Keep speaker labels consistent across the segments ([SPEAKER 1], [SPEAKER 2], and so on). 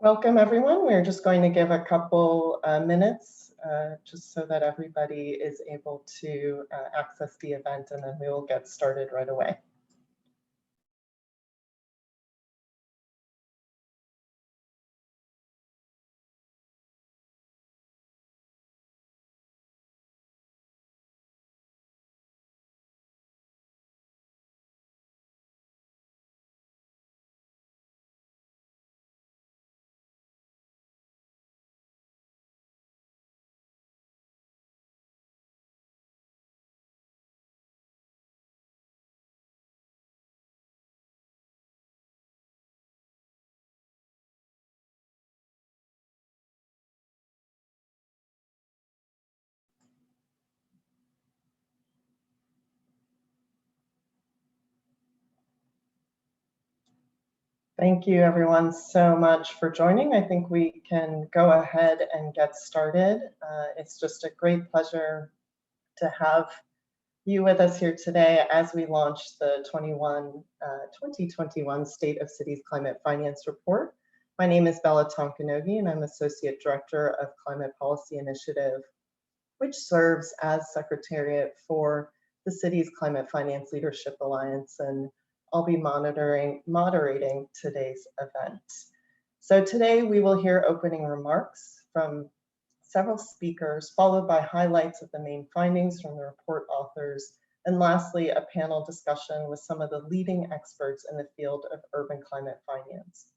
[SPEAKER 1] Welcome, everyone. We're just going to give a couple minutes just so that everybody is able to access the event, and then we will get started right away. Thank you, everyone, so much for joining. I think we can go ahead and get started. It's just a great pleasure to have you with us here today as we launch the 2021 State of Cities Climate Finance Report. My name is Bella Tonkanogi, and I'm Associate Director of Climate Policy Initiative, which serves as Secretariat for the city's Climate Finance Leadership Alliance, and I'll be moderating today's event. So today we will hear opening remarks from several speakers, followed by highlights of the main findings from the report authors, and lastly, a panel discussion with some of the leading experts in the field of urban climate finance.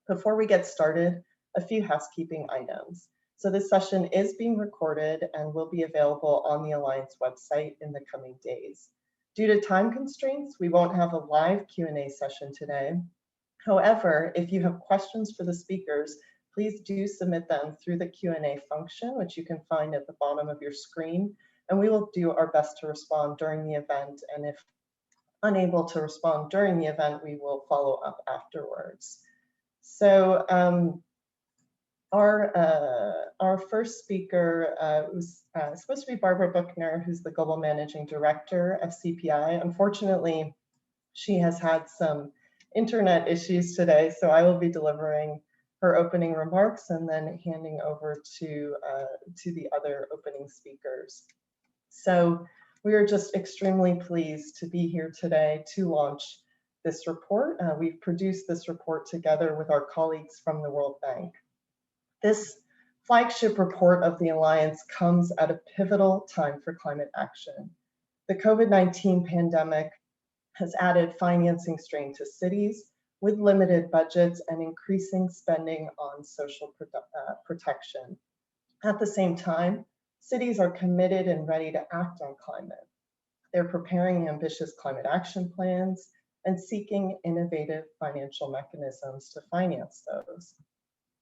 [SPEAKER 1] Before we get started, a few housekeeping items. So this session is being recorded and will be available on the Alliance website in the coming days. Due to time constraints, we won't have a live Q&A session today. However, if you have questions for the speakers, please do submit them through the Q&A function, which you can find at the bottom of your screen, and we will do our best to respond during the event. And if unable to respond during the event, we will follow up afterwards. So our first speaker was supposed to be Barbara Buchner, who's the Global Managing Director of CPI. Unfortunately, she has had some internet issues today, so I will be delivering her opening remarks and then handing over to the other opening speakers. So we are just extremely pleased to be here today to launch this report. We've produced this report together with our colleagues from the World Bank. This flagship report of the Alliance comes at a pivotal time for climate action. The COVID-19 pandemic has added financing strain to cities with limited budgets and increasing spending on social protection. At the same time, cities are committed and ready to act on climate. They're preparing ambitious climate action plans and seeking innovative financial mechanisms to finance those.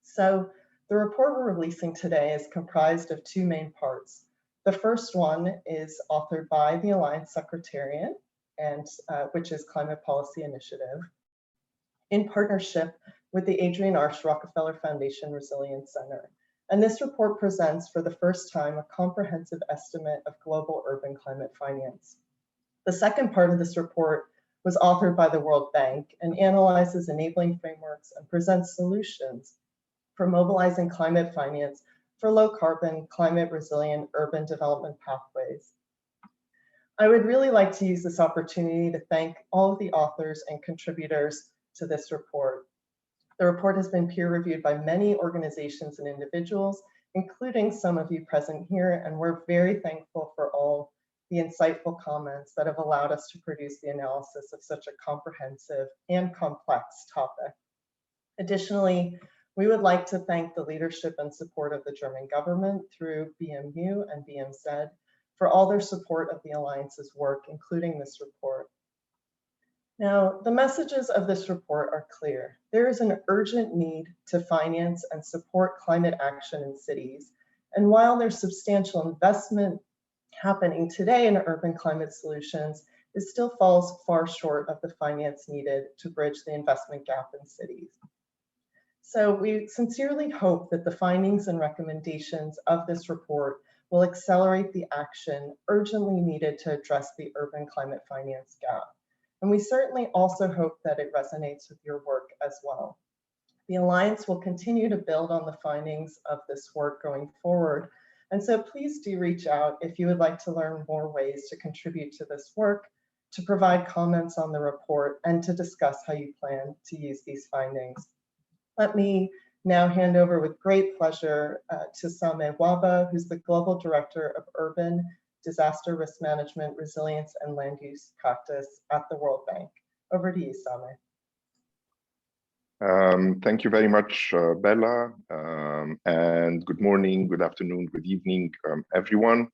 [SPEAKER 1] So the report we're releasing today is comprised of two main parts. The first one is authored by the Alliance Secretariat, and which is Climate Policy Initiative, in partnership with the Adrienne Arsh Rockefeller Foundation Resilience Center. And this report presents for the first time a comprehensive estimate of global urban climate finance. The second part of this report was authored by the World Bank and analyzes enabling frameworks and presents solutions for mobilizing climate finance for low carbon, climate resilient urban development pathways. I would really like to use this opportunity to thank all of the authors and contributors to this report. The report has been peer reviewed by many organizations and individuals, including some of you present here, and we're very thankful for all the insightful comments that have allowed us to produce the analysis of such a comprehensive and complex topic. Additionally, we would like to thank the leadership and support of the German government through BMU and BMZ for all their support of the Alliance's work, including this report. Now, the messages of this report are clear. There is an urgent need to finance and support climate action in cities. And while there's substantial investment happening today in urban climate solutions, it still falls far short of the finance needed to bridge the investment gap in cities. So we sincerely hope that the findings and recommendations of this report will accelerate the action urgently needed to address the urban climate finance gap. And we certainly also hope that it resonates with your work as well. The Alliance will continue to build on the findings of this work going forward. And so please do reach out if you would like to learn more ways to contribute to this work, to provide comments on the report, and to discuss how you plan to use these findings. Let me now hand over with great pleasure to Same Waba, who's the Global Director of Urban Disaster Risk Management, Resilience, and Land Use Practice at the World Bank. Over to you, Same.
[SPEAKER 2] Thank you very much, Bella, and good morning, good afternoon, good evening, everyone.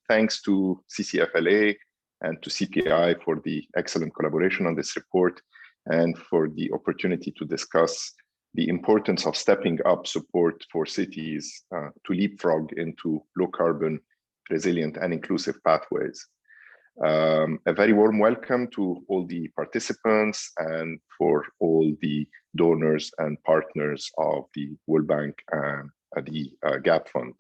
[SPEAKER 2] Thanks to CCFLA and to CPI for the excellent collaboration on this report and for the opportunity to discuss the importance of stepping up support for cities to leapfrog into low carbon, resilient, and inclusive pathways. A very warm welcome to all the participants and for all the donors and partners of the World Bank and the GAP Fund.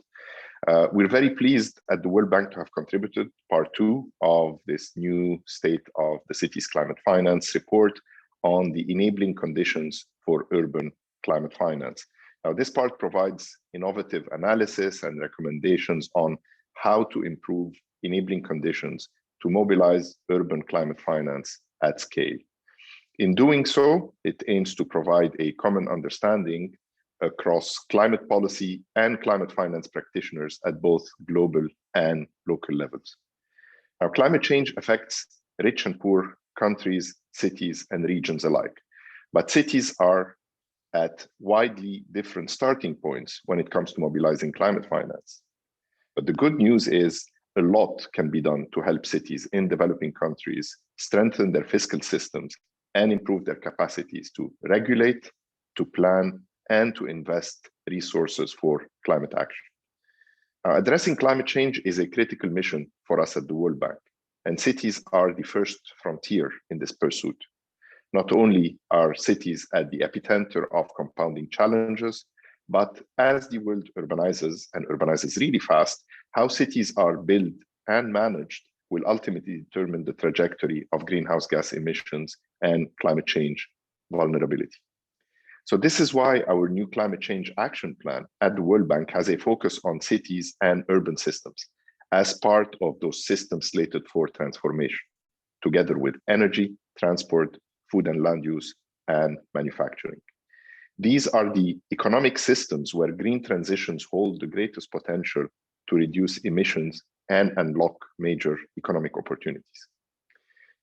[SPEAKER 2] We're very pleased at the World Bank to have contributed part 2 of this new State of the City's Climate Finance report on the enabling conditions for urban climate finance. Now, this part provides innovative analysis and recommendations on how to improve enabling conditions to mobilize urban climate finance at scale. In doing so, it aims to provide a common understanding across climate policy and climate finance practitioners at both global and local levels. Now, climate change affects rich and poor countries, cities, and regions alike. But cities are at widely different starting points when it comes to mobilizing climate finance. But the good news is a lot can be done to help cities in developing countries strengthen their fiscal systems and improve their capacities to regulate, to plan, and to invest resources for climate action. Addressing climate change is a critical mission for us at the World Bank, and cities are the first frontier in this pursuit. Not only are cities at the epicenter of compounding challenges, but as the world urbanizes and urbanizes really fast, how cities are built and managed will ultimately determine the trajectory of greenhouse gas emissions and climate change vulnerability. So this is why our new climate change action plan at the World Bank has a focus on cities and urban systems as part of those systems slated for transformation, together with energy, transport, food and land use, and manufacturing. These are the economic systems where green transitions hold the greatest potential to reduce emissions and unlock major economic opportunities.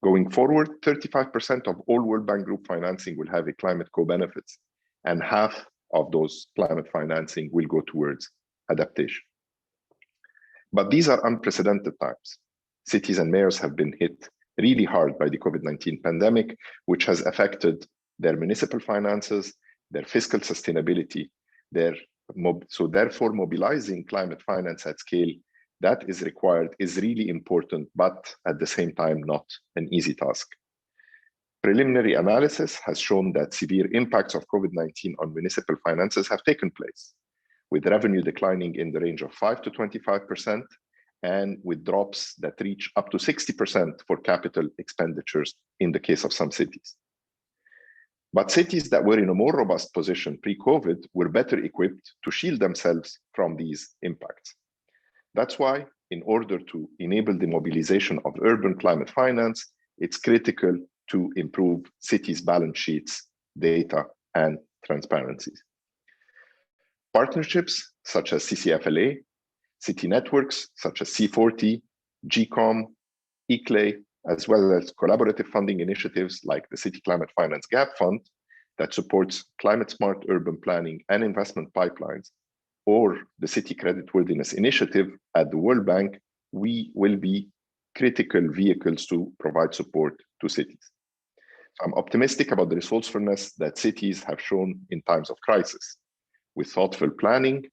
[SPEAKER 2] Going forward, 35% of all World Bank Group financing will have a climate co-benefits, and half of those climate financing will go towards adaptation. But these are unprecedented times. Cities and mayors have been hit really hard by the COVID-19 pandemic, which has affected their municipal finances, their fiscal sustainability, so therefore mobilizing climate finance at scale that is required is really important, but at the same time, not an easy task. Preliminary analysis has shown that severe impacts of COVID-19 on municipal finances have taken place, with revenue declining in the range of 5 to 25%, and with drops that reach up to 60% for capital expenditures in the case of some cities. But cities that were in a more robust position pre-COVID were better equipped to shield themselves from these impacts. That's why, in order to enable the mobilization of urban climate finance, it's critical to improve cities' balance sheets, data, and transparencies. Partnerships such as CCFLA, city networks such as C40, GCOM, ICLEI, as well as collaborative funding initiatives like the City Climate Finance GAP Fund that supports climate-smart urban planning and investment pipelines, or the City Creditworthiness Initiative at the World Bank, we will be critical vehicles to provide support to cities. I'm optimistic about the resourcefulness that cities have shown in times of crisis. With thoughtful planning,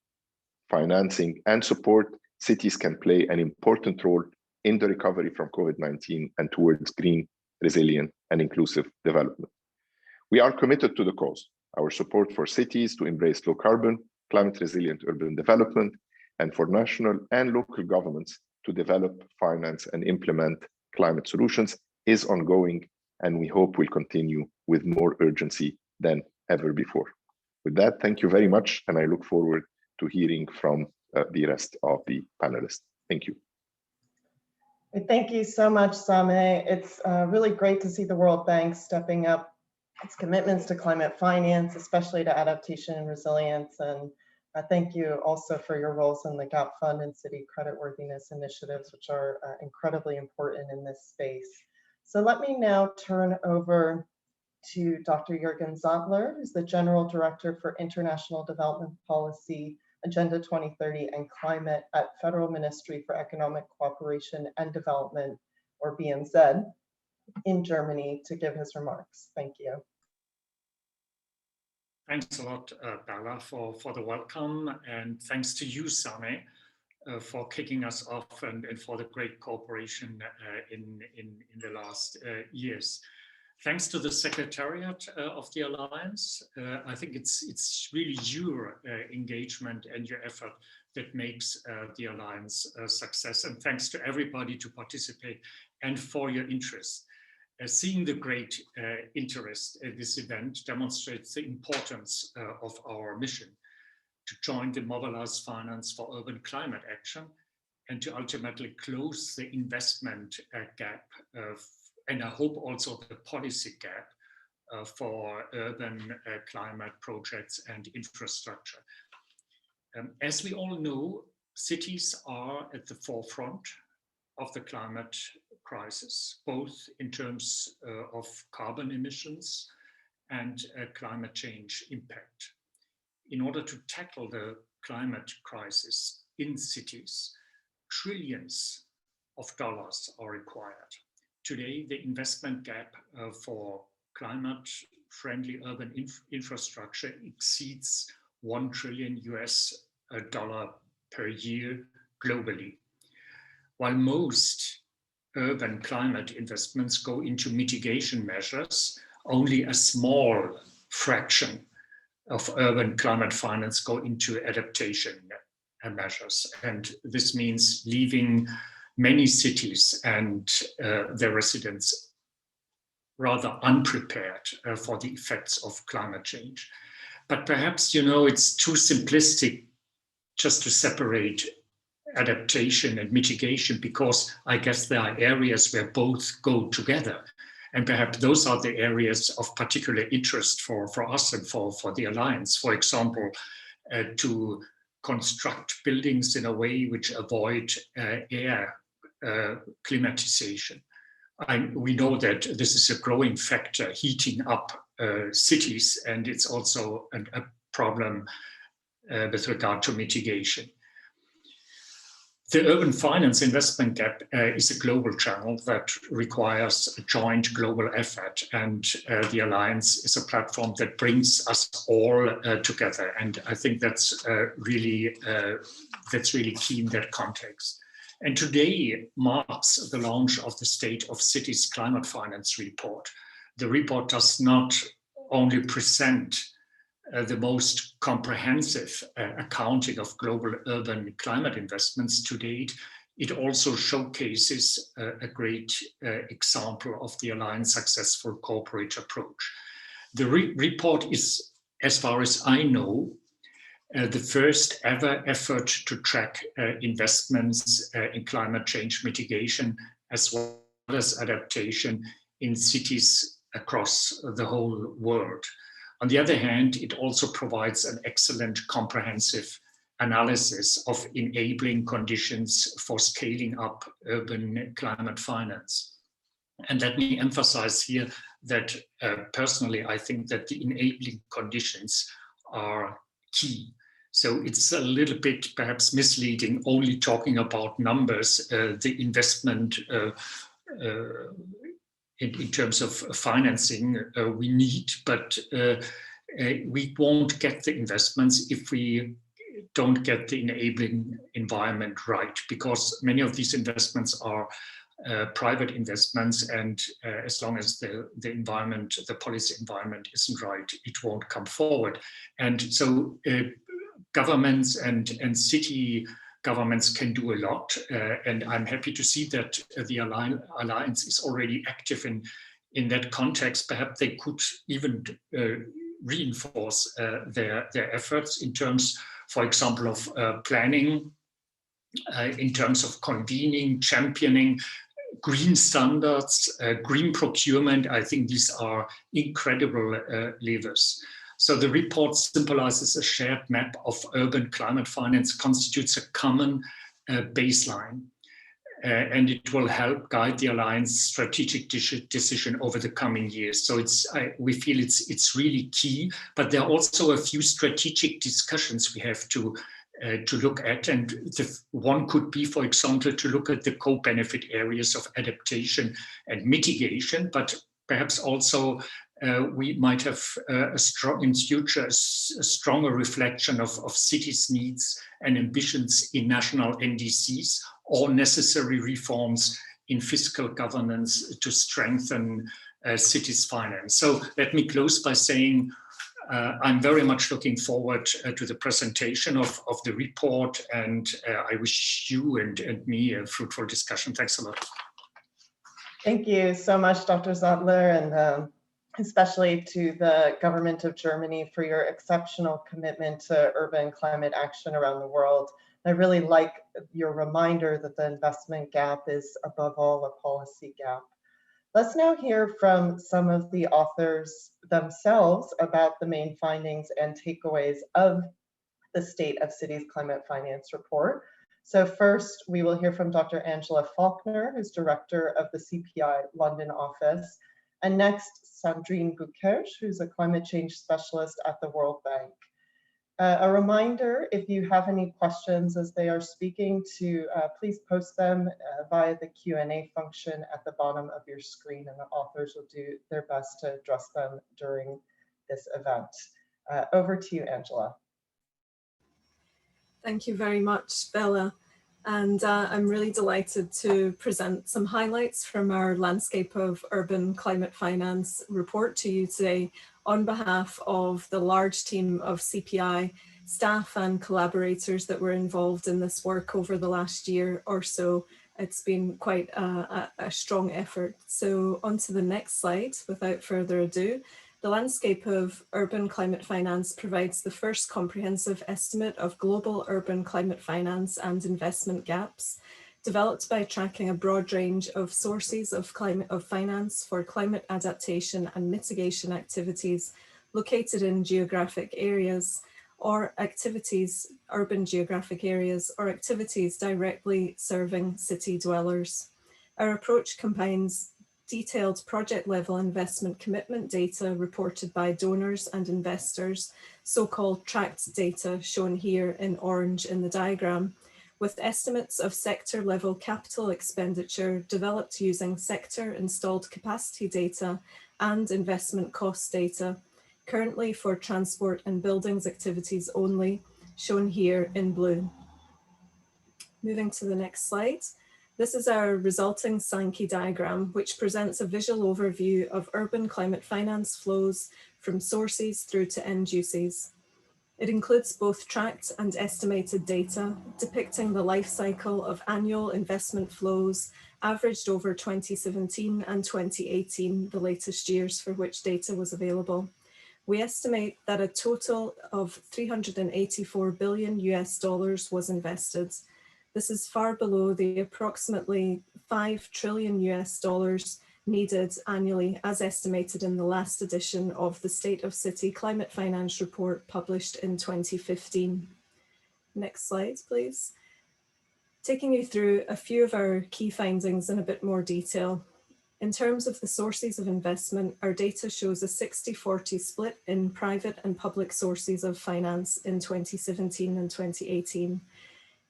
[SPEAKER 2] financing, and support, cities can play an important role in the recovery from COVID-19 and towards green, resilient, and inclusive development. We are committed to the cause. Our support for cities to embrace low carbon, climate resilient urban development, and for national and local governments to develop, finance, and implement climate solutions is ongoing, and we hope will continue with more urgency than ever before. With that, thank you very much, and I look forward to hearing from the rest of the panelists. Thank you.
[SPEAKER 1] Thank you so much, Sameh. It's really great to see the World Bank stepping up its commitments to climate finance, especially to adaptation and resilience. And thank you also for your roles in the GAP Fund and city creditworthiness initiatives, which are incredibly important in this space. So let me now turn over to Dr. Jürgen Zantler, who's the General Director for International Development Policy, Agenda 2030 and Climate at Federal Ministry for Economic Cooperation and Development, or BMZ, in Germany, to give his remarks. Thank you.
[SPEAKER 3] Thanks a lot, Bella, for the welcome, and thanks to you, Sameh, for kicking us off and for the great cooperation in the last years. Thanks to the Secretariat of the Alliance. I think it's really your engagement and your effort that makes the Alliance a success. And thanks to everybody to participate and for your interest. Seeing the great interest in this event demonstrates the importance of our mission to join the mobilized finance for urban climate action and to ultimately close the investment gap and I hope also the policy gap for urban climate projects and infrastructure. As we all know, cities are at the forefront of the climate crisis, both in terms of carbon emissions and climate change impact. In order to tackle the climate crisis in cities, trillions of dollars are required. Today, the investment gap for climate-friendly urban infrastructure exceeds $1 trillion per year globally. While most urban climate investments go into mitigation measures, only a small fraction of urban climate finance go into adaptation measures. And this means leaving many cities and their residents rather unprepared for the effects of climate change. But perhaps, you know, it's too simplistic just to separate adaptation and mitigation, because I guess there are areas where both go together. And perhaps those are the areas of particular interest for us and for the Alliance. For example, to construct buildings in a way which avoid air climatization. We know that this is a growing factor heating up cities, and it's also a problem with regard to mitigation. The urban finance investment gap is a global channel that requires a joint global effort, and the Alliance is a platform that brings us all together. And I think that's really key in that context. And today marks the launch of the State of Cities Climate Finance Report. The report does not only present the most comprehensive accounting of global urban climate investments to date, it also showcases a great example of the Alliance's successful corporate approach. The report is, as far as I know, the first ever effort to track investments in climate change mitigation as well as adaptation in cities across the whole world. On the other hand, it also provides an excellent comprehensive analysis of enabling conditions for scaling up urban climate finance. And let me emphasize here that personally, I think that the enabling conditions are key. So it's a little bit perhaps misleading only talking about numbers, the investment in terms of financing we need, but we won't get the investments if we don't get the enabling environment right, because many of these investments are private investments, and as long as the environment, the policy environment isn't right, it won't come forward. And so governments and city governments can do a lot, and I'm happy to see that the Alliance is already active in that context. Perhaps they could even reinforce their efforts in terms, for example, of planning, in terms of convening, championing green standards, green procurement. I think these are incredible levers. So the report symbolizes a shared map of urban climate finance, constitutes a common baseline, and it will help guide the Alliance strategic decision over the coming years. So we feel it's really key, but there are also a few strategic discussions we have to look at. And one could be, for example, to look at the co-benefit areas of adaptation and mitigation, but perhaps also we might have in future a stronger reflection of cities' needs and ambitions in national NDCs, or necessary reforms in fiscal governance to strengthen cities' finance. So let me close by saying I'm very much looking forward to the presentation of the report, and I wish you and me a fruitful discussion. Thanks a lot.
[SPEAKER 1] Thank you so much, Dr. Sattler, and especially to the government of Germany for your exceptional commitment to urban climate action around the world. I really like your reminder that the investment gap is above all a policy gap. Let's now hear from some of the authors themselves about the main findings and takeaways of the State of Cities Climate Finance Report. So first, we will hear from Dr. Angela Faulkner, who's director of the CPI London office. And next, Sandrine Bouquet, who's a climate change specialist at the World Bank. A reminder, if you have any questions as they are speaking, to please post them via the Q&A function at the bottom of your screen, and the authors will do their best to address them during this event. Over to you, Angela.
[SPEAKER 4] Thank you very much, Bella. And I'm really delighted to present some highlights from our Landscape of Urban Climate Finance report to you today on behalf of the large team of CPI staff and collaborators that were involved in this work over the last year or so. It's been quite a strong effort. So on to the next slide, without further ado. The Landscape of Urban Climate Finance provides the first comprehensive estimate of global urban climate finance and investment gaps, developed by tracking a broad range of sources of finance for climate adaptation and mitigation activities located in geographic areas or activities, urban geographic areas, or activities directly serving city dwellers. Our approach combines detailed project-level investment commitment data reported by donors and investors, so-called tracked data shown here in orange in the diagram, with estimates of sector-level capital expenditure developed using sector-installed capacity data and investment cost data, currently for transport and buildings activities only, shown here in blue. Moving to the next slide. This is our resulting Sankey diagram, which presents a visual overview of urban climate finance flows from sources through to end uses. It includes both tracked and estimated data, depicting the life cycle of annual investment flows averaged over 2017 and 2018, the latest years for which data was available. We estimate that a total of $384 billion was invested. This is far below the approximately $5 trillion needed annually as estimated in the last edition of the State of City Climate Finance Report published in 2015. Next slide, please. Taking you through a few of our key findings in a bit more detail. In terms of the sources of investment, our data shows a 60-40 split in private and public sources of finance in 2017 and 2018.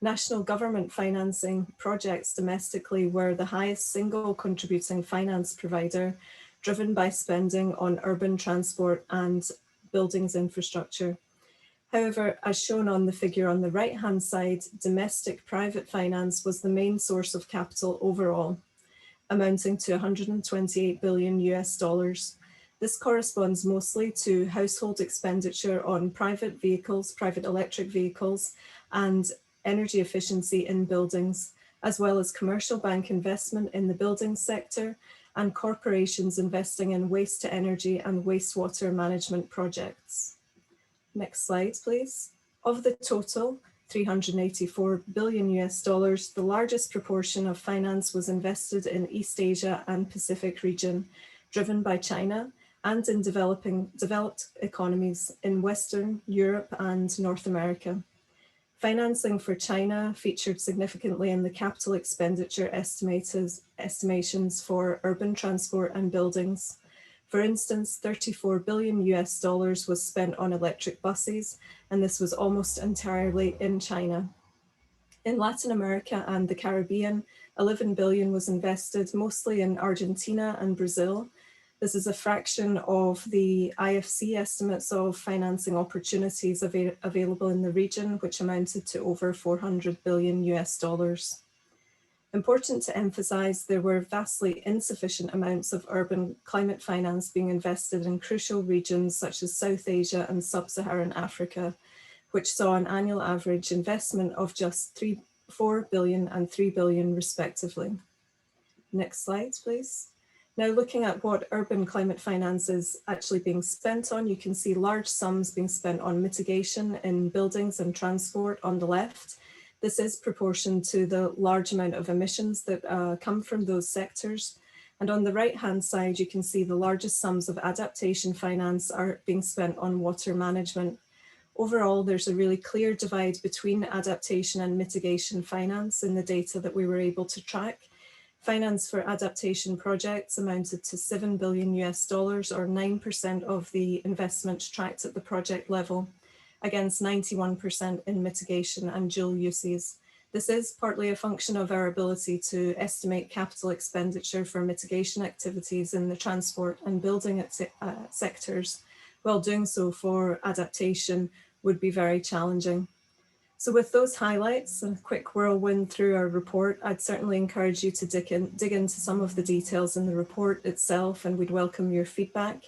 [SPEAKER 4] National government financing projects domestically were the highest single contributing finance provider, driven by spending on urban transport and buildings infrastructure. However, as shown on the figure on the right-hand side, domestic private finance was the main source of capital overall, amounting to $128 billion. This corresponds mostly to household expenditure on private vehicles, private electric vehicles, and energy efficiency in buildings, as well as commercial bank investment in the building sector and corporations investing in waste to energy and wastewater management projects. Next slide, please. Of the total, $384 billion, the largest proportion of finance was invested in East Asia and Pacific region, driven by China, and in developed economies in Western Europe and North America. Financing for China featured significantly in the capital expenditure estimations for urban transport and buildings. For instance, $34 billion was spent on electric buses, and this was almost entirely in China. In Latin America and the Caribbean, $11 billion was invested mostly in Argentina and Brazil. This is a fraction of the IFC estimates of financing opportunities available in the region, which amounted to over $400 billion. Important to emphasize, there were vastly insufficient amounts of urban climate finance being invested in crucial regions such as South Asia and Sub-Saharan Africa, which saw an annual average investment of just $4 billion and $3 billion respectively. Next slide, please. Now, looking at what urban climate finance is actually being spent on, you can see large sums being spent on mitigation in buildings and transport on the left. This is proportioned to the large amount of emissions that come from those sectors. And on the right-hand side, you can see the largest sums of adaptation finance are being spent on water management. Overall, there's a really clear divide between adaptation and mitigation finance in the data that we were able to track. Finance for adaptation projects amounted to $7 billion, or 9% of the investments tracked at the project level, against 91% in mitigation and dual uses. This is partly a function of our ability to estimate capital expenditure for mitigation activities in the transport and building sectors, while doing so for adaptation would be very challenging. So with those highlights and a quick whirlwind through our report, I'd certainly encourage you to dig into some of the details in the report itself, and we'd welcome your feedback.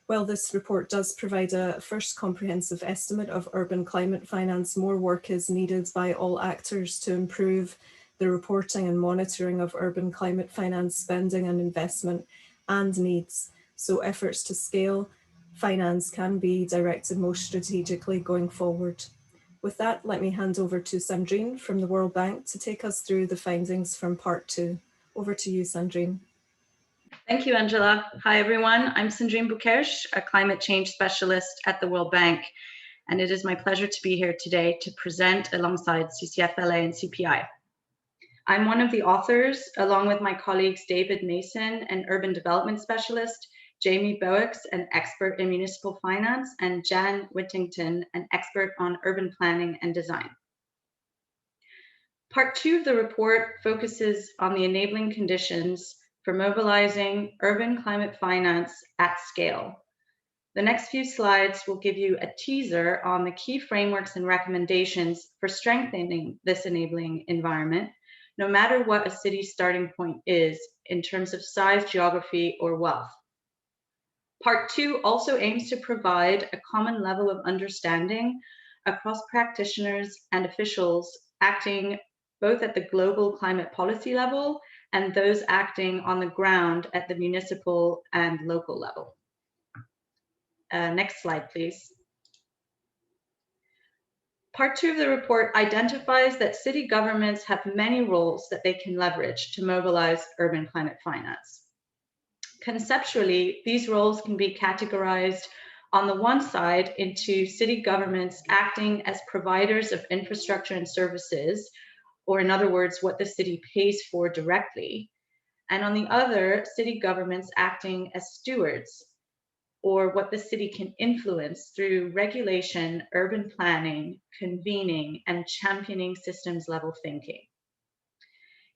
[SPEAKER 4] While this report does provide a first comprehensive estimate of urban climate finance, more work is needed by all actors to improve the reporting and monitoring of urban climate finance spending and investment and needs. So efforts to scale finance can be directed most strategically going forward. With that, let me hand over to Sandrine from the World Bank to take us through the findings from part 2. Over to you, Sandrine.
[SPEAKER 5] Thank you, Angela. Hi, everyone. I'm Sandrine Bukersh, a climate change specialist at the World Bank, and it is my pleasure to be here today to present alongside CCFLA and CPI. I'm one of the authors, along with my colleagues David Mason, an urban development specialist, Jamie Bowick, an expert in municipal finance, and Jan Whittington, an expert on urban planning and design. Part 2 of the report focuses on the enabling conditions for mobilizing urban climate finance at scale. The next few slides will give you a teaser on the key frameworks and recommendations for strengthening this enabling environment, no matter what a city's starting point is in terms of size, geography, or wealth. Part 2 also aims to provide a common level of understanding across practitioners and officials acting both at the global climate policy level and those acting on the ground at the municipal and local level. Next slide, please. Part 2 of the report identifies that city governments have many roles that they can leverage to mobilize urban climate finance. Conceptually, these roles can be categorized on the one side into city governments acting as providers of infrastructure and services, or in other words, what the city pays for directly, and on the other, city governments acting as stewards, or what the city can influence through regulation, urban planning, convening, and championing systems level thinking.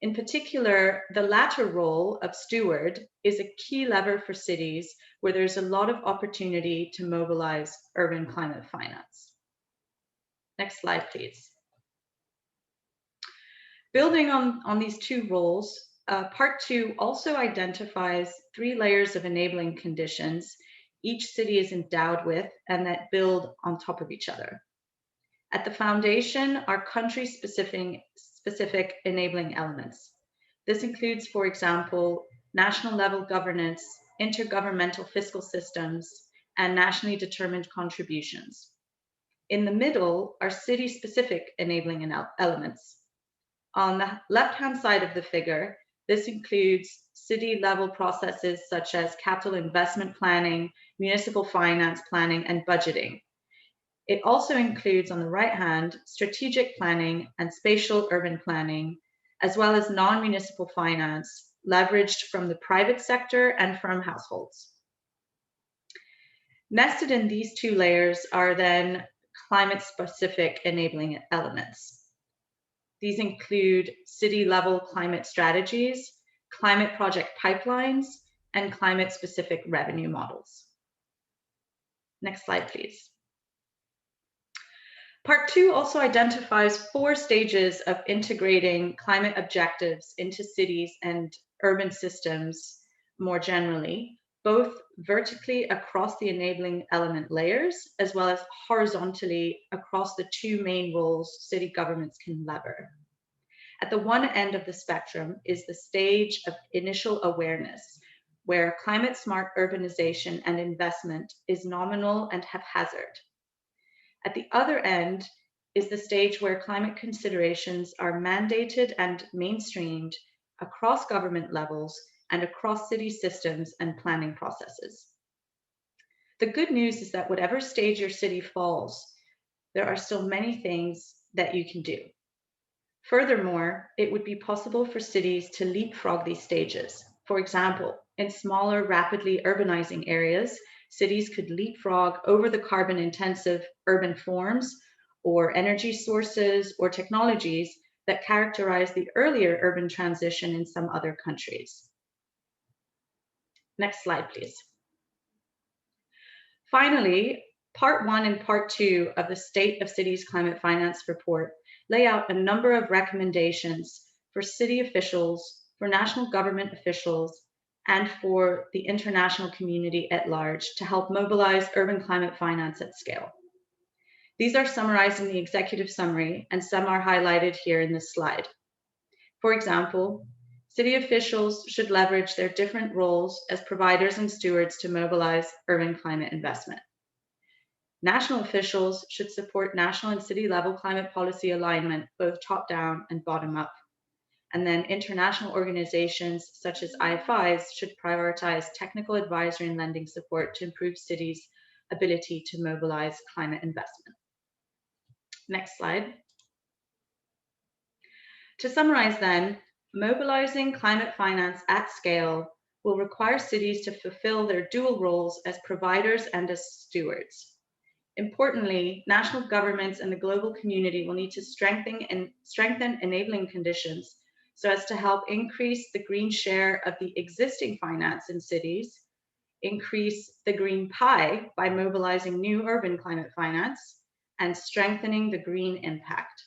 [SPEAKER 5] In particular, the latter role of steward is a key lever for cities where there's a lot of opportunity to mobilize urban climate finance. Next slide, please. Building on these two roles, Part 2 also identifies 3 layers of enabling conditions each city is endowed with and that build on top of each other. At the foundation are country-specific enabling elements. This includes, for example, national level governance, intergovernmental fiscal systems, and nationally determined contributions. In the middle are city-specific enabling elements. On the left-hand side of the figure, this includes city-level processes such as capital investment planning, municipal finance planning, and budgeting. It also includes, on the right hand, strategic planning and spatial urban planning, as well as non-municipal finance, leveraged from the private sector and from households. Nested in these two layers are then climate-specific enabling elements. These include city-level climate strategies, climate project pipelines, and climate-specific revenue models. Next slide, please. Part 2 also identifies 4 stages of integrating climate objectives into cities and urban systems more generally, both vertically across the enabling element layers, as well as horizontally across the 2 main roles city governments can lever. At the one end of the spectrum is the stage of initial awareness, where climate smart urbanization and investment is nominal and haphazard. At the other end is the stage where climate considerations are mandated and mainstreamed across government levels and across city systems and planning processes. The good news is that whatever stage your city falls, there are still many things that you can do. Furthermore, it would be possible for cities to leapfrog these stages. For example, in smaller, rapidly urbanizing areas, cities could leapfrog over the carbon-intensive urban forms or energy sources or technologies that characterize the earlier urban transition in some other countries. Next slide, please. Finally, Part 1 and Part 2 of the State of Cities Climate Finance Report lay out a number of recommendations for city officials, for national government officials, and for the international community at large to help mobilize urban climate finance at scale. These are summarized in the executive summary, and some are highlighted here in this slide. For example, city officials should leverage their different roles as providers and stewards to mobilize urban climate investment. National officials should support national and city level climate policy alignment, both top down and bottom up. And then international organizations such as IFIs should prioritize technical advisory and lending support to improve cities' ability to mobilize climate investment. Next slide. To summarize then, mobilizing climate finance at scale will require cities to fulfill their dual roles as providers and as stewards. Importantly, national governments and the global community will need to strengthen enabling conditions so as to help increase the green share of the existing finance in cities, increase the green pie by mobilizing new urban climate finance, and strengthening the green impact.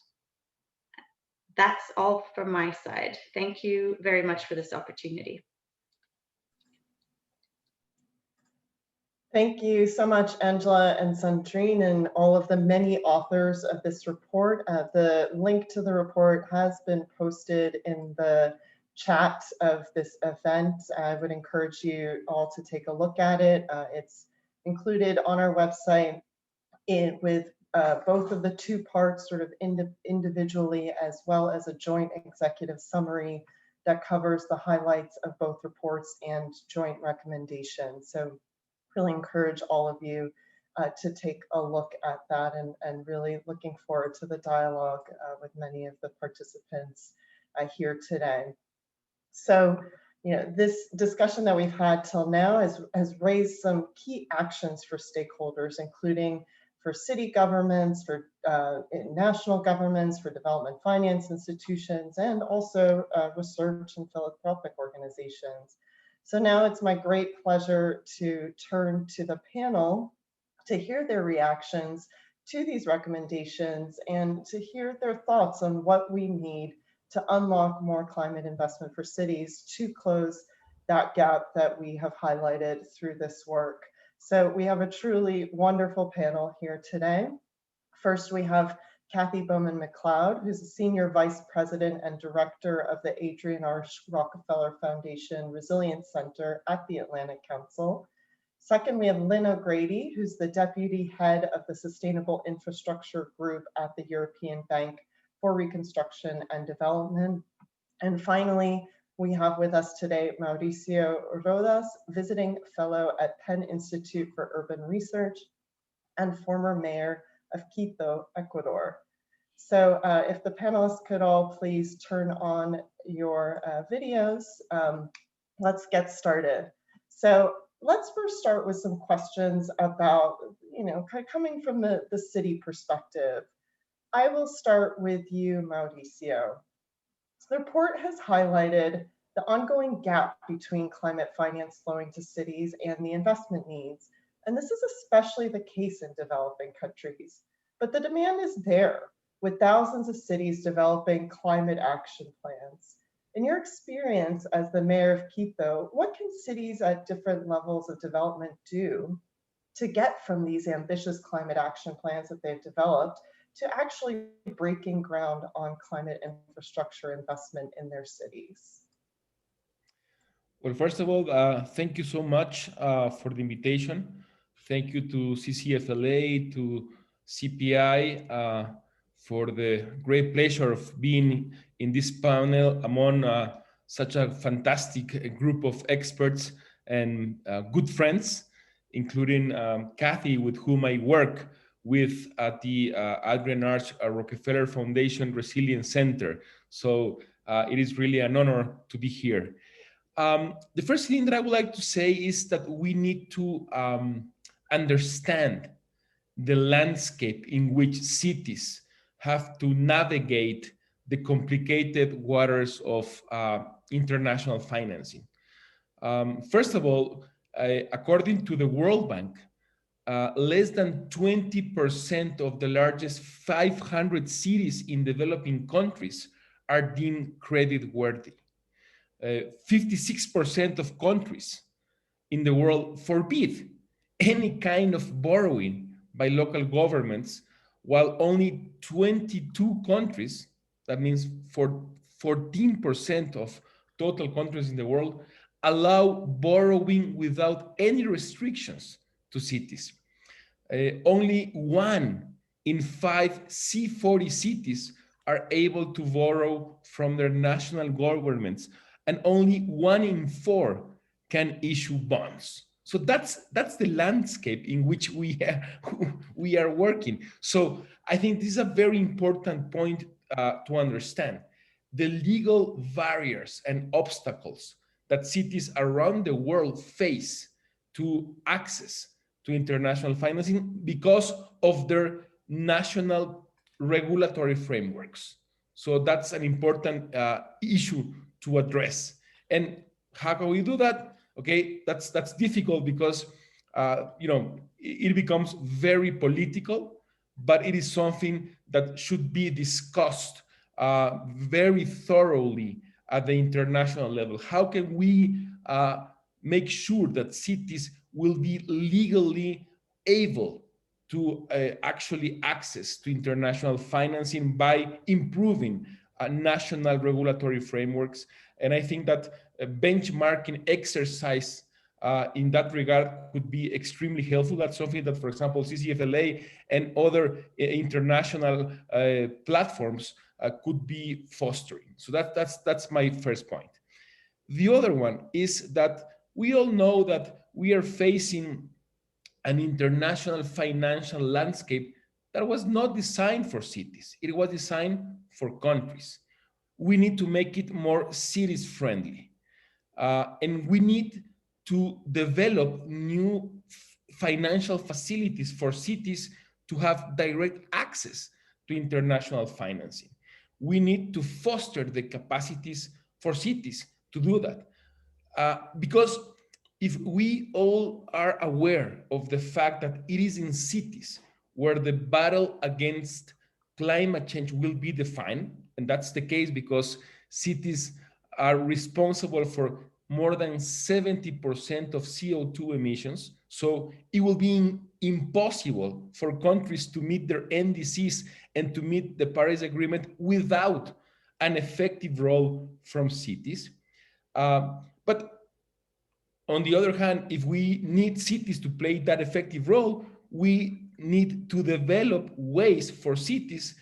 [SPEAKER 5] That's all from my side. Thank you very much for this opportunity.
[SPEAKER 1] Thank you so much, Angela and Sandrine, and all of the many authors of this report. The link to the report has been posted in the chat of this event. I would encourage you all to take a look at it. It's included on our website with both of the 2 parts sort of individually, as well as a joint executive summary that covers the highlights of both reports and joint recommendations. So really encourage all of you to take a look at that, and really looking forward to the dialogue with many of the participants here today. So, this discussion that we've had till now has raised some key actions for stakeholders, including for city governments, for national governments, for development finance institutions, and also research and philanthropic organizations. So now it's my great pleasure to turn to the panel to hear their reactions to these recommendations and to hear their thoughts on what we need to unlock more climate investment for cities to close that gap that we have highlighted through this work. So we have a truly wonderful panel here today. First, we have Kathy Bowman-McLeod, who's a Senior Vice President and Director of the Adrian R. Rockefeller Foundation Resilience Center at the Atlantic Council. Second, we have Lynn O'Grady, who's the Deputy Head of the Sustainable Infrastructure Group at the European Bank for Reconstruction and Development. And finally, we have with us today Mauricio Rodas, Visiting Fellow at Penn Institute for Urban Research and former Mayor of Quito, Ecuador. So if the panelists could all please turn on your videos, let's get started. So let's first start with some questions about, coming from the city perspective. I will start with you, Mauricio. So the report has highlighted the ongoing gap between climate finance flowing to cities and the investment needs. And this is especially the case in developing countries. But the demand is there, with thousands of cities developing climate action plans. In your experience as the mayor of Quito, what can cities at different levels of development do to get from these ambitious climate action plans that they've developed to actually breaking ground on climate infrastructure investment in their cities?
[SPEAKER 6] Well, first of all, thank you so much for the invitation. Thank you to CCFLA, to CPI for the great pleasure of being in this panel among such a fantastic group of experts and good friends, including Kathy, with whom I work with at the Adrian R. Rockefeller Foundation Resilience Center. So it is really an honor to be here. The first thing that I would like to say is that we need to understand the landscape in which cities have to navigate the complicated waters of international financing. First of all, according to the World Bank, less than 20% of the largest 500 cities in developing countries are deemed credit worthy. 56% of countries in the world forbid any kind of borrowing by local governments, while only 22 countries, that means for 14% of total countries in the world, allow borrowing without any restrictions to cities. Only 1 in 5 C40 cities are able to borrow from their national governments, and only 1 in 4 can issue bonds. So that's the landscape in which we are working. So I think this is a very important point to understand. The legal barriers and obstacles that cities around the world face to access to international financing because of their national regulatory frameworks. So that's an important issue to address. And how can we do that? Okay, that's difficult because it becomes very political, but it is something that should be discussed very thoroughly at the international level. How can we make sure that cities will be legally able to actually access to international financing by improving national regulatory frameworks? And I think that a benchmarking exercise in that regard could be extremely helpful. That's something that, for example, CCFLA and other international platforms could be fostering. So that's my first point. The other one is that we all know that we are facing an international financial landscape that was not designed for cities. It was designed for countries. We need to make it more cities friendly. And we need to develop new financial facilities for cities to have direct access to international financing. We need to foster the capacities for cities to do that. Because if we all are aware of the fact that it is in cities where the battle against climate change will be defined, and that's the case because cities are responsible for more than 70% of CO2 emissions. So it will be impossible for countries to meet their NDCs and to meet the Paris Agreement without an effective role from cities. But on the other hand, if we need cities to play that effective role, we need to develop ways for cities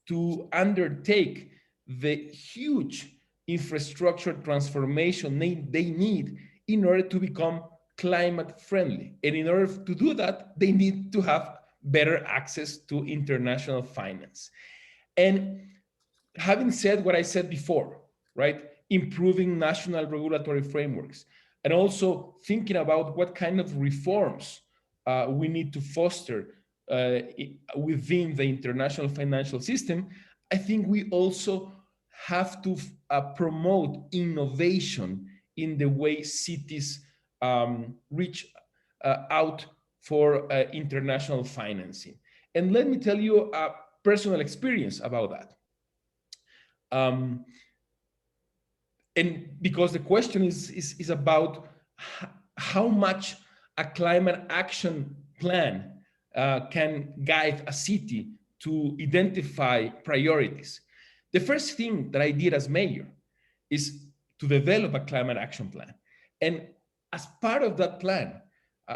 [SPEAKER 6] to undertake the huge infrastructure transformation they need in order to become climate friendly. And in order to do that, they need to have better access to international finance. And having said what I said before, right, improving national regulatory frameworks, and also thinking about what kind of reforms we need to foster within the international financial system, I think we also have to promote innovation in the way cities reach out for international financing. And let me tell you a personal experience about that. And because the question is about how much a climate action plan can guide a city to identify priorities. The first thing that I did as mayor is to develop a climate action plan. And as part of that plan,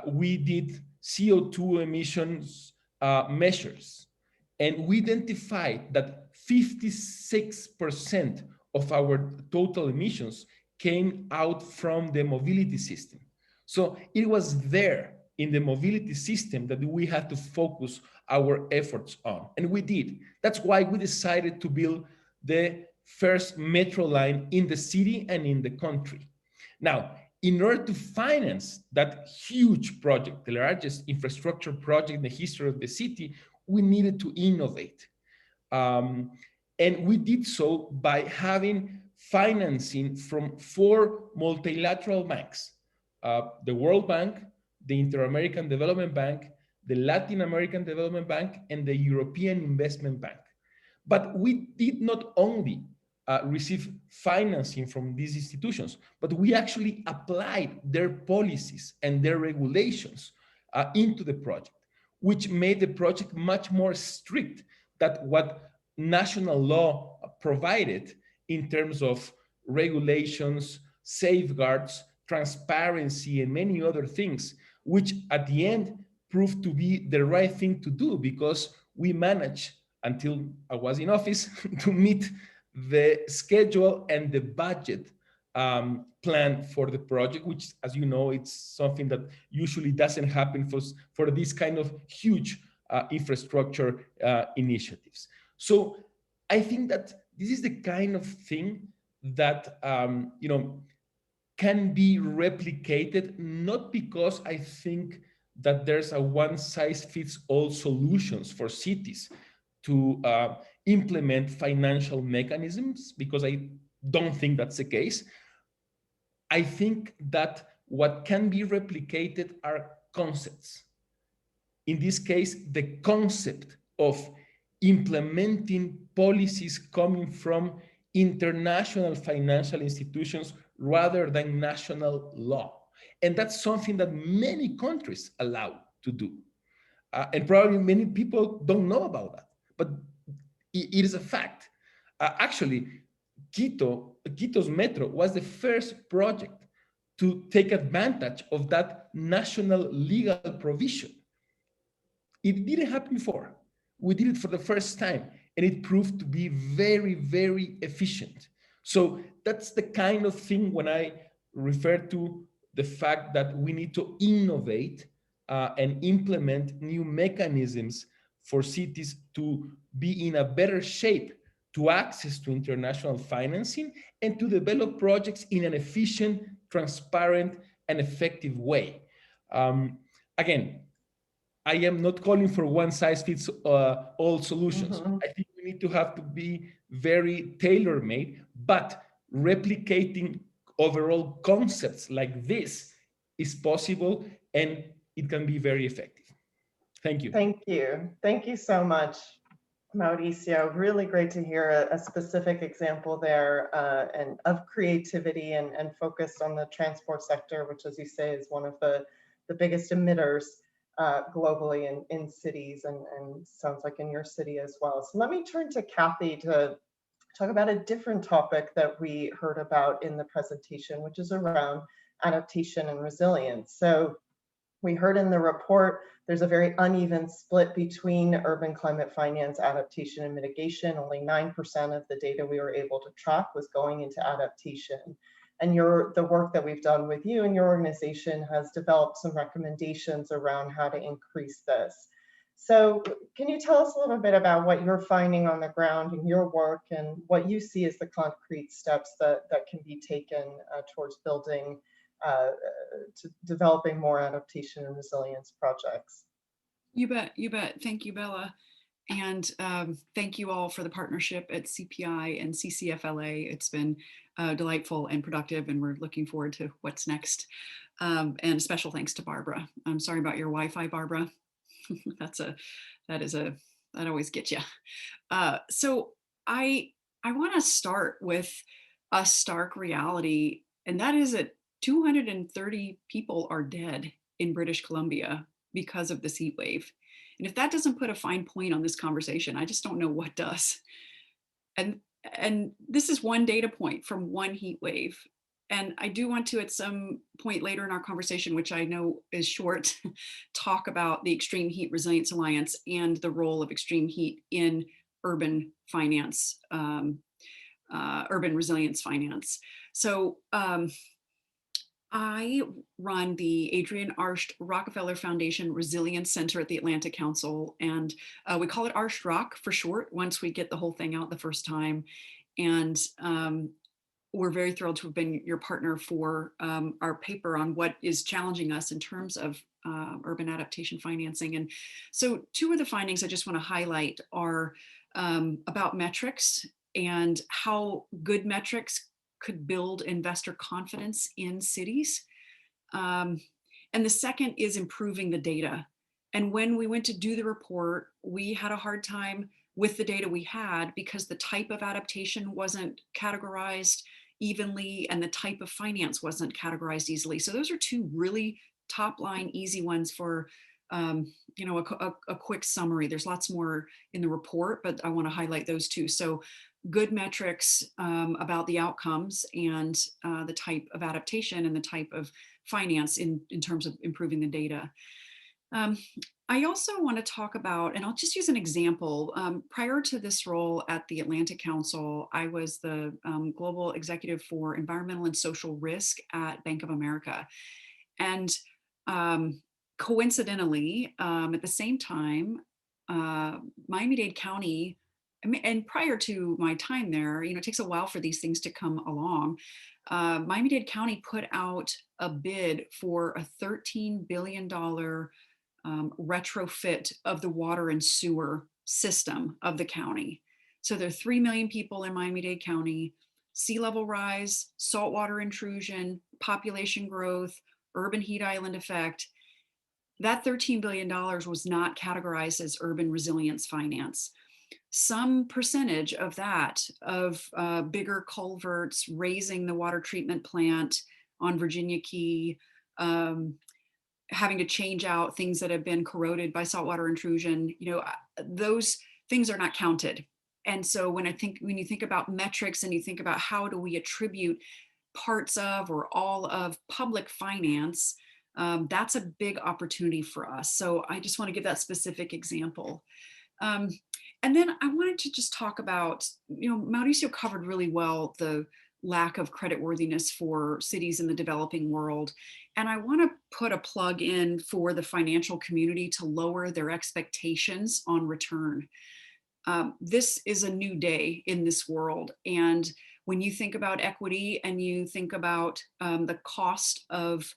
[SPEAKER 6] we did CO2 emissions measures. And we identified that 56% of our total emissions came out from the mobility system. So it was there in the mobility system that we had to focus our efforts on. And we did. That's why we decided to build the first metro line in the city and in the country. Now, in order to finance that huge project, the largest infrastructure project in the history of the city, we needed to innovate. And we did so by having financing from 4 multilateral banks, the World Bank, the Inter-American Development Bank, the Latin American Development Bank, and the European Investment Bank. But we did not only receive financing from these institutions, but we actually applied their policies and their regulations into the project, which made the project much more strict than what national law provided in terms of regulations, safeguards, transparency, and many other things, which at the end proved to be the right thing to do because we managed, until I was in office, to meet the schedule and the budget plan for the project, which, as you know, it's something that usually doesn't happen for this kind of huge infrastructure initiatives. So I think that this is the kind of thing that can be replicated, not because I think that there's a one-size-fits-all solutions for cities to implement financial mechanisms, because I don't think that's the case. I think that what can be replicated are concepts. In this case, the concept of implementing policies coming from international financial institutions rather than national law. And that's something that many countries allow to do. And probably many people don't know about that, but it is a fact. Actually, Quito's metro was the first project to take advantage of that national legal provision. It didn't happen before. We did it for the first time, and it proved to be very, very efficient. So that's the kind of thing when I refer to the fact that we need to innovate and implement new mechanisms for cities to be in a better shape to access to international financing and to develop projects in an efficient, transparent, and effective way. Again, I am not calling for one-size-fits-all solutions. I think we need to have to be very tailor-made, but replicating overall concepts like this is possible, and it can be very effective. Thank you.
[SPEAKER 1] Thank you. Thank you so much, Mauricio. Really great to hear a specific example there and of creativity and focus on the transport sector, which, as you say, is one of the biggest emitters. globally in cities and sounds like in your city as well. So let me turn to Kathy to talk about a different topic that we heard about in the presentation, which is around adaptation and resilience. So we heard in the report, there's a very uneven split between urban climate finance, adaptation, and mitigation. Only 9% of the data we were able to track was going into adaptation. And the work that we've done with you and your organization has developed some recommendations around how to increase this. So can you tell us a little bit about what you're finding on the ground in your work and what you see as the concrete steps that can be taken towards building to developing more adaptation and resilience projects?
[SPEAKER 7] You bet. Thank you, Bella. And thank you all for the partnership at CPI and CCFLA. It's been delightful and productive, and we're looking forward to what's next. And a special thanks to Barbara. I'm sorry about your Wi-Fi, Barbara. that always gets you. So I want to start with a stark reality, and that is that 230 people are dead in British Columbia because of this heat wave. And if that doesn't put a fine point on this conversation, I just don't know what does. And this is one data point from one heat wave. And I do want to, at some point later in our conversation, which I know is short, talk about the Extreme Heat Resilience Alliance and the role of extreme heat in urban finance, urban resilience finance. So I run the Adrienne Arsht Rockefeller Foundation Resilience Center at the Atlantic Council, and we call it Arsht Rock for short once we get the whole thing out the first time. And we're very thrilled to have been your partner for our paper on what is challenging us in terms of urban adaptation financing. And so two of the findings I just want to highlight are about metrics and how good metrics could build investor confidence in cities. And the second is improving the data. And when we went to do the report, we had a hard time with the data we had because the type of adaptation wasn't categorized evenly and the type of finance wasn't categorized easily. So those are two really top line easy ones for a quick summary. There's lots more in the report, but I want to highlight those two. So good metrics about the outcomes and the type of adaptation and the type of finance in terms of improving the data. I also want to talk about, and I'll just use an example. Prior to this role at the Atlantic Council, I was the Global Executive for Environmental and Social Risk at Bank of America. And coincidentally, at the same time, Miami-Dade County, and prior to my time there, it takes a while for these things to come along. Miami-Dade County put out a bid for a $13 billion retrofit of the water and sewer system of the county. So there are 3 million people in Miami-Dade County, sea level rise, saltwater intrusion, population growth, urban heat island effect. That $13 billion was not categorized as urban resilience finance. Some percentage of that, of bigger culverts, raising the water treatment plant on Virginia Key, having to change out things that have been corroded by saltwater intrusion, those things are not counted. And so when you think about metrics and you think about how do we attribute parts of or all of public finance, that's a big opportunity for us. So I just want to give that specific example. And then I wanted to just talk about, Mauricio covered really well the lack of creditworthiness for cities in the developing world. And I want to put a plug in for the financial community to lower their expectations on return. This is a new day in this world. And when you think about equity and you think about the cost of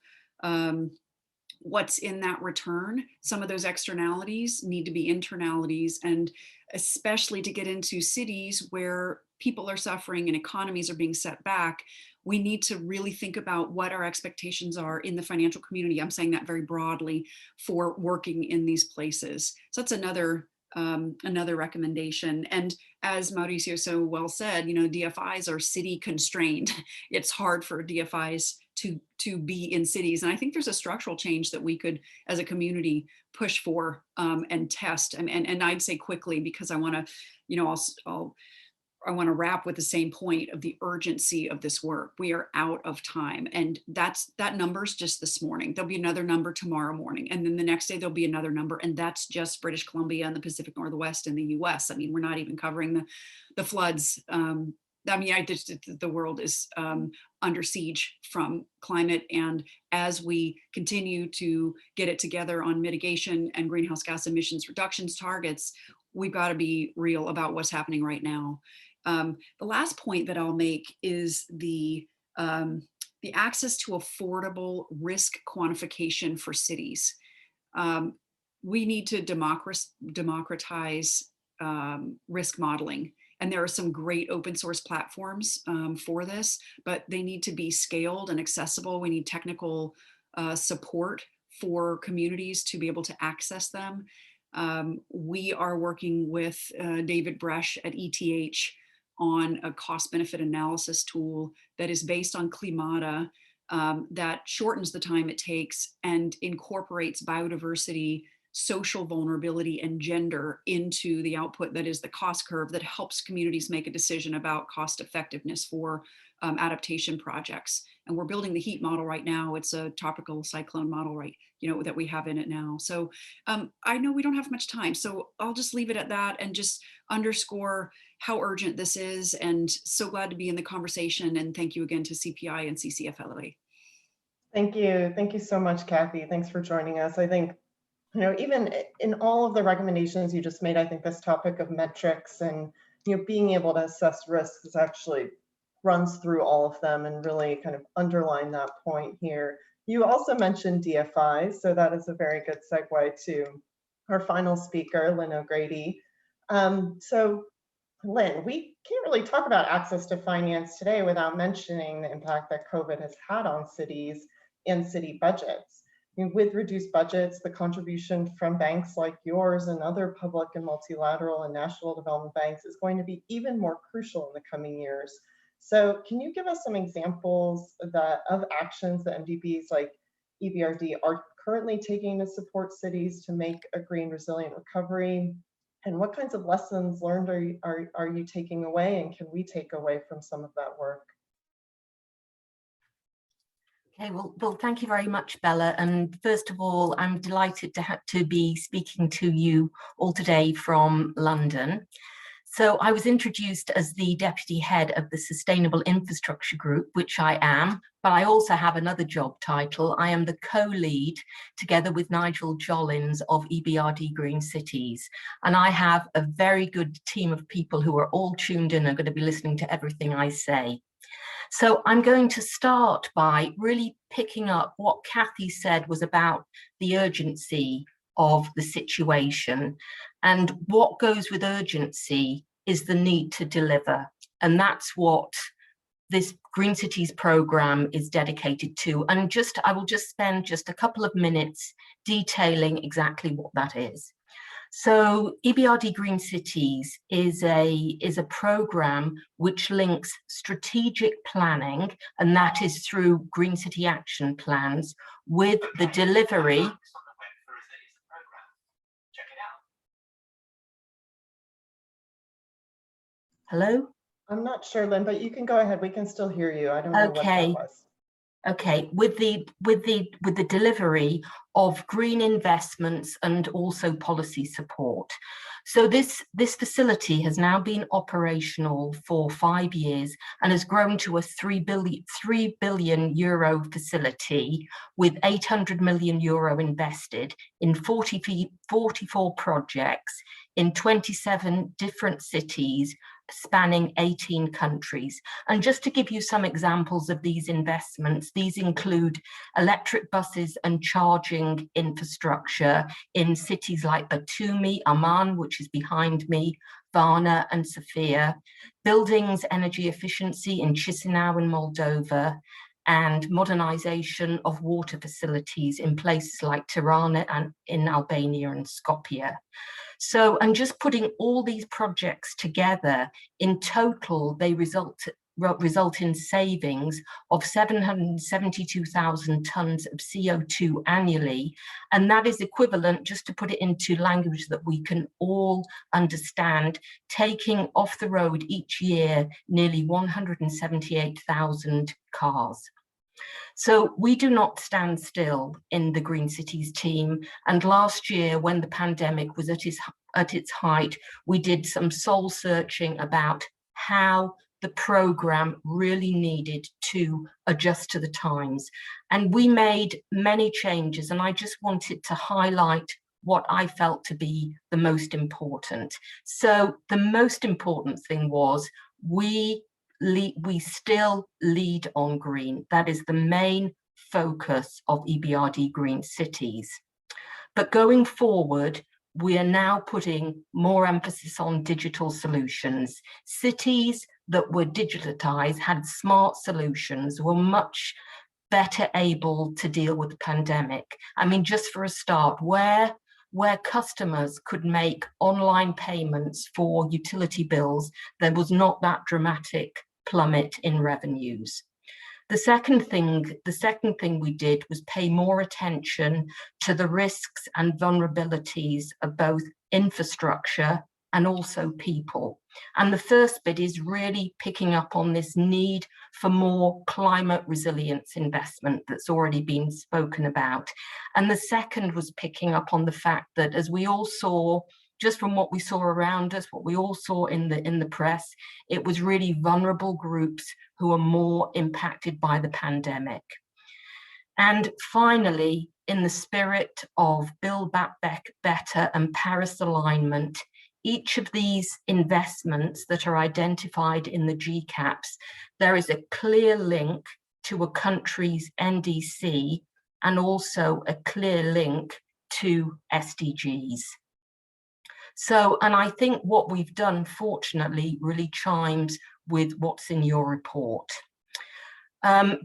[SPEAKER 7] what's in that return, some of those externalities need to be internalities, and especially to get into cities where people are suffering and economies are being set back, we need to really think about what our expectations are in the financial community. I'm saying that very broadly for working in these places. So that's another another recommendation. And as Mauricio so well said, you know, DFIs are city constrained. It's hard for DFIs to be in cities. And I think there's a structural change that we could, as a community, push for and test. And I'd say quickly, because I want to, you know, I want to wrap with the same point of the urgency of this work. We are out of time, and that number's just this morning. There'll be another number tomorrow morning, and then the next day there'll be another number, and that's just British Columbia and the Pacific Northwest in the U.S. I mean, we're not even covering the floods. I mean, the world is under siege from climate, and as we continue to get it together on mitigation and greenhouse gas emissions reductions targets, we've got to be real about what's happening right now. The last point that I'll make is the access to affordable risk quantification for cities. We need to democratize risk modeling. And there are some great open source platforms for this, but they need to be scaled and accessible. We need technical support for communities to be able to access them. We are working with David Bresch at ETH on a cost benefit analysis tool that is based on Climata that shortens the time it takes and incorporates biodiversity, social vulnerability, and gender into the output that is the cost curve that helps communities make a decision about cost effectiveness for adaptation projects. And we're building the heat model right now. It's a tropical cyclone model, right, you know, that we have in it now. So I know we don't have much time, so I'll just leave it at that and just underscore how urgent this is, and so glad to be in the conversation. And thank you again to CPI and CCFLA.
[SPEAKER 1] Thank you. Thank you so much, Kathy. Thanks for joining us. I think, you know, even in all of the recommendations you just made, I think this topic of metrics and, you know, being able to assess risks is actually runs through all of them and really kind of underline that point here. You also mentioned DFI, so that is a very good segue to our final speaker, Lynn O'Grady. So Lynn, we can't really talk about access to finance today without mentioning the impact that COVID has had on cities and city budgets. I mean, with reduced budgets, the contribution from banks like yours and other public and multilateral and national development banks is going to be even more crucial in the coming years. So can you give us some examples of actions that MDBs like EBRD are currently taking to support cities to make a green resilient recovery? And what kinds of lessons learned are you taking away, and can we take away from some of that work?
[SPEAKER 8] Okay, well, thank you very much, Bella. And first of all, I'm delighted to be speaking to you all today from London. So I was introduced as the deputy head of the Sustainable Infrastructure Group, which I am, but I also have another job title. I am the co-lead, together with Nigel Jollins, of EBRD Green Cities. And I have a very good team of people who are all tuned in and are going to be listening to everything I say. So I'm going to start by really picking up what Kathy said was about the urgency of the situation. And what goes with urgency is the need to deliver. And that's what this Green Cities program is dedicated to. And I will just spend just a couple of minutes detailing exactly what that is. So EBRD Green Cities is a program which links strategic planning, and that is through Green City Action Plans, with the delivery. Hello?
[SPEAKER 1] I'm not sure, Lynn, but you can go ahead. We can still hear you. I don't know what that was.
[SPEAKER 8] Okay, with the delivery of green investments and also policy support. So this facility has now been operational for 5 years and has grown to a 3 billion euro facility with 800 million euro invested in 44 projects in 27 different cities spanning 18 countries. And just to give you some examples of these investments, these include electric buses and charging infrastructure in cities like Batumi, Amman, which is behind me, Varna and Sofia, buildings energy efficiency in Chisinau in Moldova, and modernization of water facilities in places like Tirana and in Albania and Skopje. So, and just putting all these projects together, in total, they result in savings of 772,000 tons of CO2 annually. And that is equivalent, just to put it into language that we can all understand, taking off the road each year nearly 178,000 cars. So we do not stand still in the Green Cities team. And last year, when the pandemic was at its height, we did some soul searching about how the program really needed to adjust to the times. And we made many changes, and I just wanted to highlight what I felt to be the most important. So the most important thing was we still lead on green. That is the main focus of EBRD Green Cities. But going forward, we are now putting more emphasis on digital solutions. Cities that were digitized, had smart solutions, were much better able to deal with the pandemic. I mean, just for a start, where customers could make online payments for utility bills, there was not that dramatic plummet in revenues. The second thing we did was pay more attention to the risks and vulnerabilities of both infrastructure and also people. And the first bit is really picking up on this need for more climate resilience investment that's already been spoken about. And the second was picking up on the fact that, as we all saw, just from what we saw around us, what we all saw in the press, it was really vulnerable groups who are more impacted by the pandemic. And finally, in the spirit of Build Back Better and Paris alignment, each of these investments that are identified in the GCAPs, there is a clear link to a country's NDC and also a clear link to SDGs. So, and I think what we've done, fortunately, really chimes with what's in your report.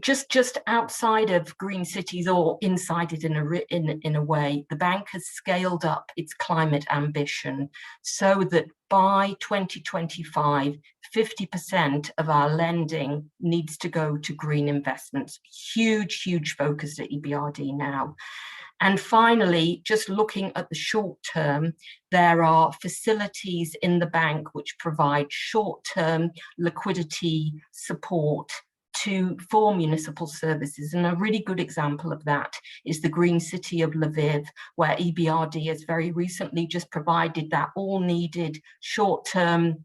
[SPEAKER 8] Just outside of Green Cities, or inside it in a way, the bank has scaled up its climate ambition so that by 2025, 50% of our lending needs to go to green investments. Huge, huge focus at EBRD now. And finally, just looking at the short term, there are facilities in the bank which provide short-term liquidity support for municipal services. And a really good example of that is the Green City of Lviv, where EBRD has very recently just provided that all needed short-term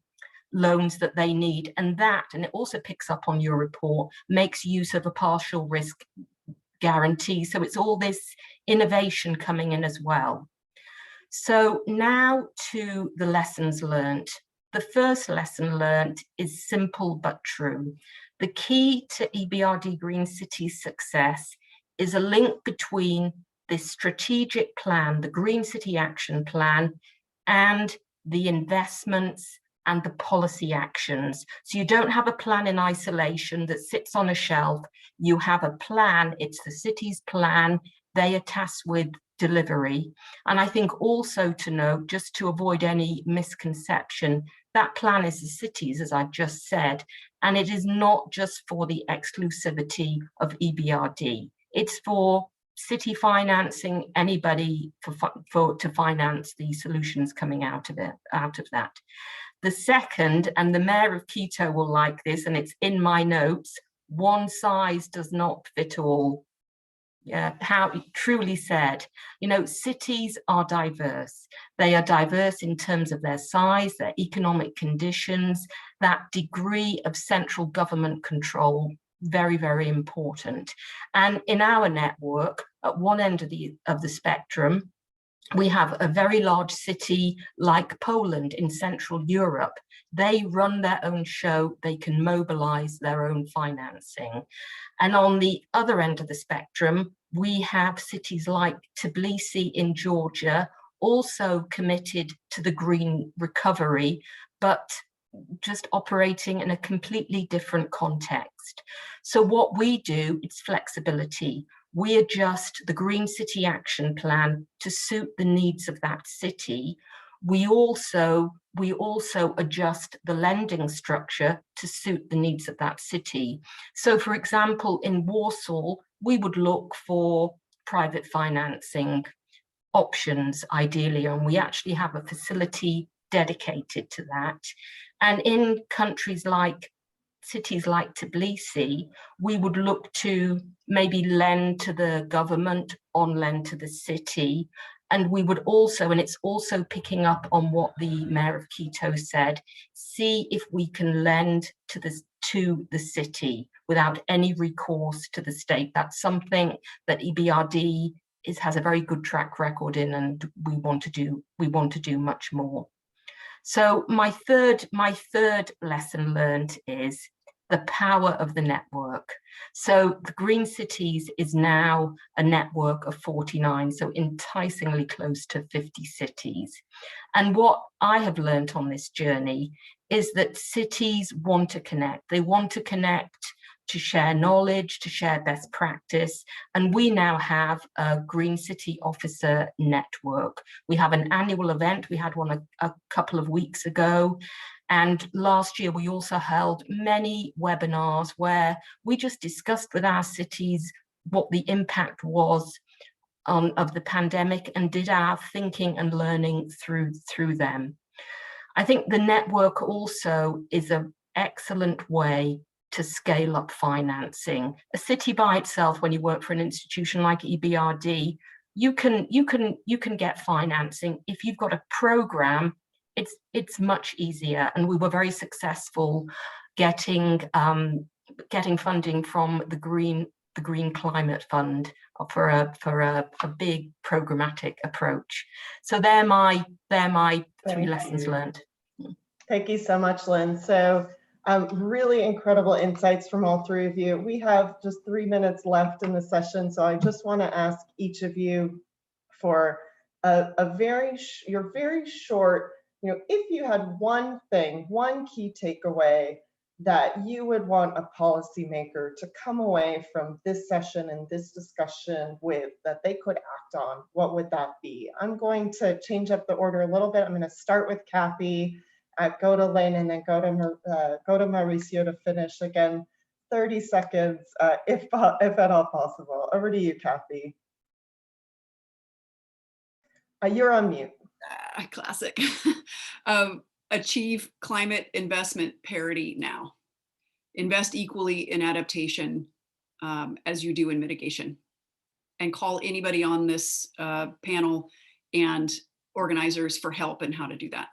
[SPEAKER 8] loans that they need. And it also picks up on your report, makes use of a partial risk guarantee. So it's all this innovation coming in as well. So now to the lessons learned. The first lesson learned is simple but true. The key to EBRD Green Cities success is a link between this strategic plan, the Green City Action Plan, and the investments and the policy actions. So you don't have a plan in isolation that sits on a shelf. You have a plan, it's the city's plan, they are tasked with delivery. And I think also to note, just to avoid any misconception, that plan is the city's, as I've just said, and it is not just for the exclusivity of EBRD. It's for city financing, anybody to finance the solutions coming out of that. The second, and the mayor of Quito will like this, and it's in my notes, one size does not fit all. How truly said, you know, cities are diverse. They are diverse in terms of their size, their economic conditions, that degree of central government control, very, very important. And in our network, at one end of the spectrum, we have a very large city like Poland in Central Europe. They run their own show, they can mobilize their own financing. And on the other end of the spectrum, we have cities like Tbilisi in Georgia, also committed to the green recovery, but just operating in a completely different context. So what we do, it's flexibility. We adjust the Green City Action Plan to suit the needs of that city. We also adjust the lending structure to suit the needs of that city. So for example, in Warsaw, we would look for private financing options ideally, and we actually have a facility dedicated to that. And in countries like cities like Tbilisi, we would look to maybe lend to the government, on lend to the city. And we would also, and it's also picking up on what the mayor of Quito said, see if we can lend to the city without any recourse to the state. That's something that EBRD has a very good track record in, and we want to do much more. So my third lesson learned is the power of the network. So the Green Cities is now a network of 49, so enticingly close to 50 cities. And what I have learned on this journey is that cities want to connect. They want to connect to share knowledge, to share best practice. And we now have a Green City Officer Network. We have an annual event. We had one a couple of weeks ago. And last year, we also held many webinars where we just discussed with our cities what the impact was of the pandemic and did our thinking and learning through them. I think the network also is an excellent way to scale up financing. A city by itself, when you work for an institution like EBRD, you can get financing. If you've got a program, it's much easier. And we were very successful getting funding from the Green Climate Fund for a big programmatic approach. So they're my three lessons learned.
[SPEAKER 1] Thank you so much, Lynn. So really incredible insights from all three of you. We have just 3 minutes left in the session, so I just want to ask each of you for your very short, if you had one thing, one key takeaway that you would want a policymaker to come away from this session and this discussion with, that they could act on, what would that be? I'm going to change up the order a little bit. I'm going to start with Kathy, go to Lynn, and then go to Mauricio to finish. Again, 30 seconds, if at all possible. Over to you, Kathy. You're on mute.
[SPEAKER 7] Classic. Achieve climate investment parity now. Invest equally in adaptation as you do in mitigation. And call anybody on this panel and organizers for help in how to do that.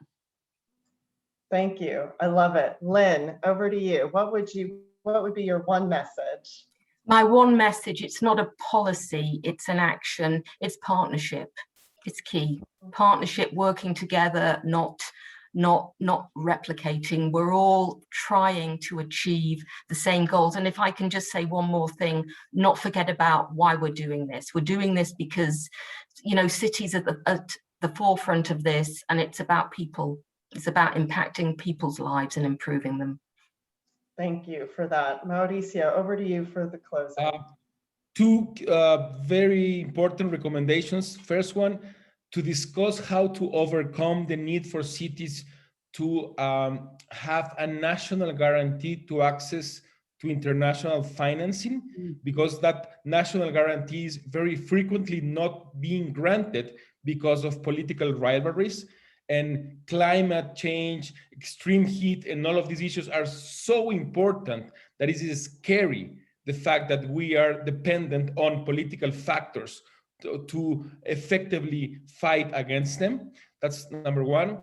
[SPEAKER 1] Thank you. I love it. Lynn, over to you. What would be your one message?
[SPEAKER 8] My one message, it's not a policy, it's an action, it's partnership. It's key. Partnership, working together, not replicating. We're all trying to achieve the same goals. And if I can just say one more thing, not forget about why we're doing this. We're doing this because, cities are at the forefront of this, and it's about people. It's about impacting people's lives and improving them.
[SPEAKER 1] Thank you for that. Mauricio, over to you for the closing.
[SPEAKER 6] Two very important recommendations. First one, to discuss how to overcome the need for cities to have a national guarantee to access to international financing, because that national guarantee is very frequently not being granted because of political rivalries. And climate change, extreme heat, and all of these issues are so important that it is scary, the fact that we are dependent on political factors to effectively fight against them. That's number one.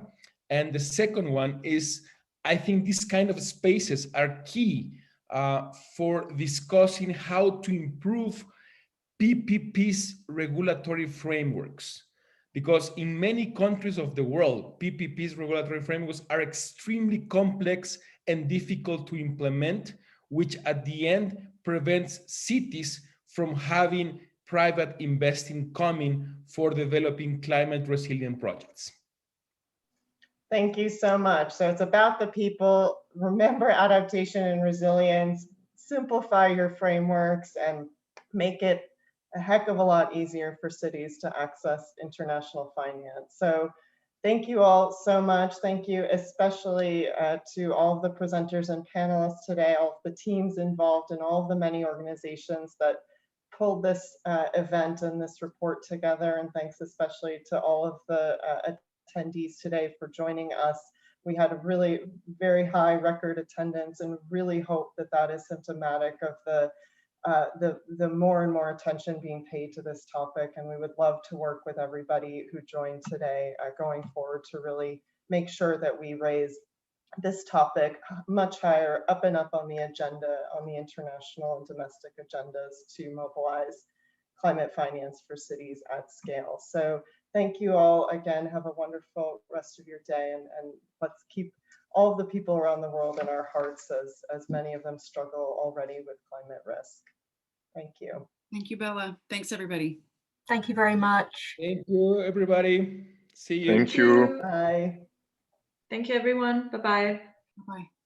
[SPEAKER 6] And the second one is, I think these kind of spaces are key for discussing how to improve PPP's regulatory frameworks. Because in many countries of the world, PPP's regulatory frameworks are extremely complex and difficult to implement, which at the end prevents cities from having private investing coming for developing climate resilient projects.
[SPEAKER 1] Thank you so much. So it's about the people. Remember adaptation and resilience, simplify your frameworks and make it a heck of a lot easier for cities to access international finance. So thank you all so much. Thank you especially to all of the presenters and panelists today, all of the teams involved and all of the many organizations that pulled this event and this report together. And thanks especially to all of the attendees today for joining us. We had a really very high record attendance and really hope that that is symptomatic of the more and more attention being paid to this topic. And we would love to work with everybody who joined today going forward to really make sure that we raise this topic much higher up and up on the agenda, on the international and domestic agendas to mobilize climate finance for cities at scale. So thank you all again. Have a wonderful rest of your day, and let's keep all of the people around the world in our hearts as many of them struggle already with climate risk. Thank you.
[SPEAKER 7] Thank you, Bella. Thanks, everybody.
[SPEAKER 8] Thank you very much.
[SPEAKER 6] Thank you, everybody. See you.
[SPEAKER 2] Thank you.
[SPEAKER 1] Bye.
[SPEAKER 5] Thank you, everyone. Bye-bye.
[SPEAKER 7] Bye.